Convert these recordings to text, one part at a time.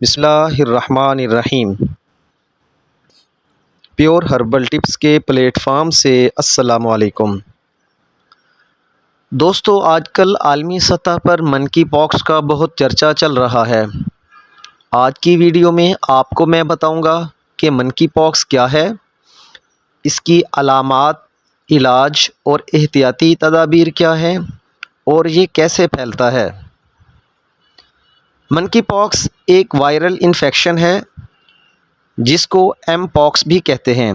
بسم اللہ الرحمن الرحیم۔ پیور ہربل ٹپس کے پلیٹ فارم سے السلام علیکم دوستو، آج کل عالمی سطح پر منکی پاکس کا بہت چرچا چل رہا ہے۔ آج کی ویڈیو میں آپ کو میں بتاؤں گا کہ منکی پاکس کیا ہے، اس کی علامات، علاج اور احتیاطی تدابیر کیا ہیں اور یہ کیسے پھیلتا ہے۔ منکی پاکس ایک وائرل انفیکشن ہے جس کو ایم پاکس بھی کہتے ہیں۔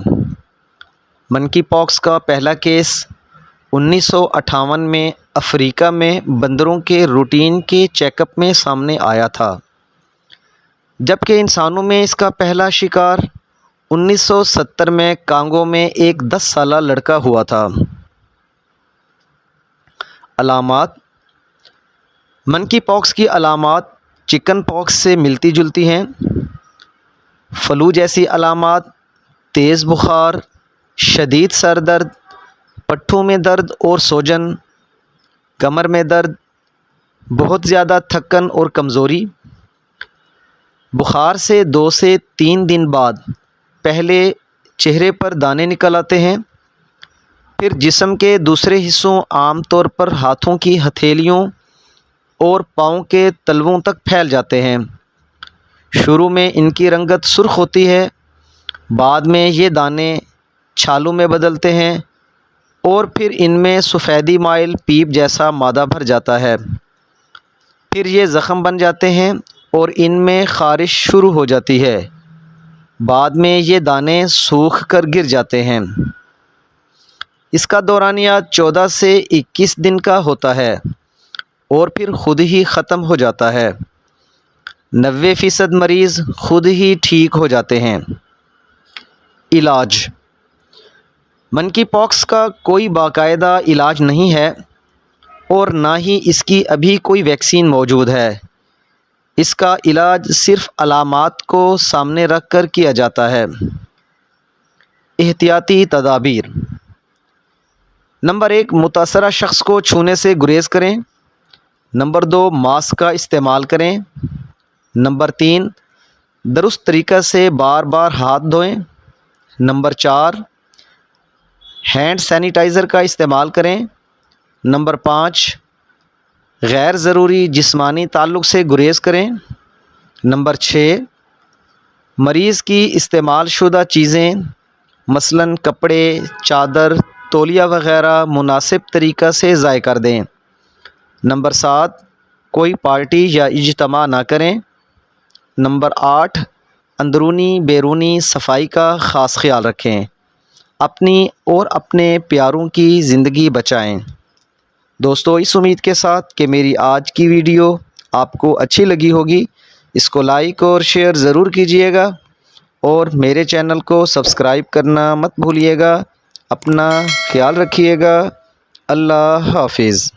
منکی پاکس کا پہلا کیس 1958 میں افریقہ میں بندروں کے روٹین کے چیک اپ میں سامنے آیا تھا، جبکہ انسانوں میں اس کا پہلا شکار 1970 میں کانگو میں ایک 10 سالہ لڑکا ہوا تھا۔ علامات۔ منکی پاکس کی علامات چکن پاکس سے ملتی جلتی ہیں۔ فلو جیسی علامات، تیز بخار، شدید سر درد، پٹھوں میں درد اور سوجن، کمر میں درد، بہت زیادہ تھکن اور کمزوری۔ بخار سے 2 سے 3 دن بعد پہلے چہرے پر دانے نکل آتے ہیں، پھر جسم کے دوسرے حصوں عام طور پر ہاتھوں کی ہتھیلیوں اور پاؤں کے تلووں تک پھیل جاتے ہیں۔ شروع میں ان کی رنگت سرخ ہوتی ہے، بعد میں یہ دانے چھالوں میں بدلتے ہیں اور پھر ان میں سفیدی مائل پیپ جیسا مادہ بھر جاتا ہے۔ پھر یہ زخم بن جاتے ہیں اور ان میں خارش شروع ہو جاتی ہے، بعد میں یہ دانے سوکھ کر گر جاتے ہیں۔ اس کا دورانیہ 14 سے 21 دن کا ہوتا ہے اور پھر خود ہی ختم ہو جاتا ہے۔ 90% مریض خود ہی ٹھیک ہو جاتے ہیں۔ علاج۔ منکی پاکس کا کوئی باقاعدہ علاج نہیں ہے اور نہ ہی اس کی ابھی کوئی ویکسین موجود ہے۔ اس کا علاج صرف علامات کو سامنے رکھ کر کیا جاتا ہے۔ احتیاطی تدابیر۔ نمبر 1، متاثرہ شخص کو چھونے سے گریز کریں۔ نمبر 2، ماسک کا استعمال کریں۔ نمبر 3، درست طریقہ سے بار بار ہاتھ دھوئیں۔ نمبر 4، ہینڈ سینیٹائزر کا استعمال کریں۔ نمبر 5، غیر ضروری جسمانی تعلق سے گریز کریں۔ نمبر 6، مریض کی استعمال شدہ چیزیں مثلاً کپڑے، چادر، تولیہ وغیرہ مناسب طریقہ سے ضائع کر دیں۔ نمبر 7، کوئی پارٹی یا اجتماع نہ کریں۔ نمبر 8، اندرونی بیرونی صفائی کا خاص خیال رکھیں۔ اپنی اور اپنے پیاروں کی زندگی بچائیں۔ دوستو، اس امید کے ساتھ کہ میری آج کی ویڈیو آپ کو اچھی لگی ہوگی، اس کو لائک اور شیئر ضرور کیجیے گا اور میرے چینل کو سبسکرائب کرنا مت بھولیے گا۔ اپنا خیال رکھیے گا۔ اللہ حافظ۔